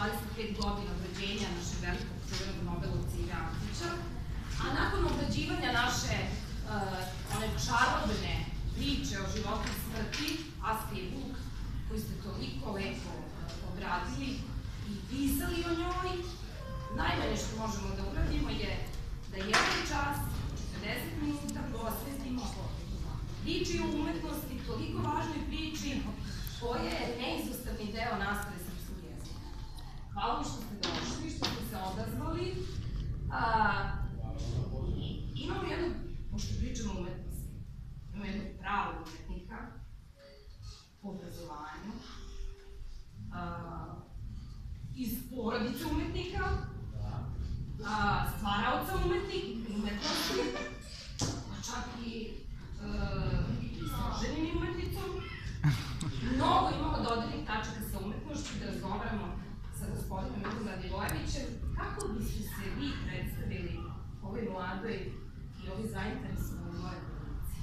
25 godina od rođenja našeg velikog čuvenog Nobelovca Ive Andrića, a nakon obrađivanja naše one čarobne priče o životu i smrti, Aska i Vuk, koju ste toliko lepo obradili i pisali o njoj, najmanje što možemo da uradimo je da jedan čas, 40 minuta posvetimo priči o umetnosti, toliko važnoj priči koja je neizostavni deo nastave srpskog jezika. Hvala vam što ste došli, što ste se odazvali. Imamo jednu, pošto pričamo o umetnosti, imamo jednu pravu umetnika po obrazovanju, iz porodice umetnika, stvaraoca umetnosti, čak i istraženim umetnicom. Mnogo imamo dodirnih tačaka sa umetnošću da razgovaramo sa gospodinom Mikom Radivojevićem. Kako biste se vi predstavili ovoj mladoj i ovoj zainteresovanoj moje publici?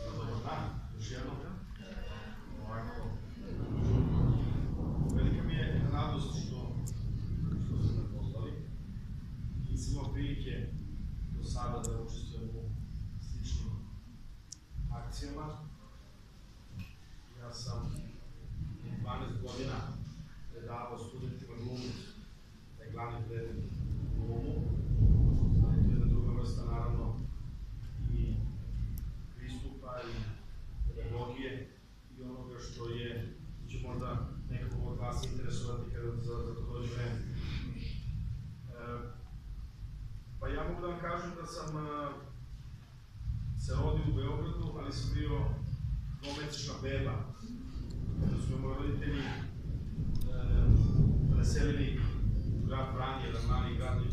Dobar dan, još jednom. Velika mi je radost što ste me pozvali. Nisam imao prilike do sada da učestvujem u sličnim akcijama. Ja sam 12 godina predavao studentima glumu, da je glavni predmet glumu, ali to je jedna druga vrsta, naravno, i pristupa i pedagogije i onoga što će možda nekako od vas interesovati kada za to dođe vreme. Pa ja mogu da vam kažem da sam se rodio u Beogradu, ali sam bio dvomesečna beba. Kada su me moji roditelji preselili u grad Vranje, jedan mali grad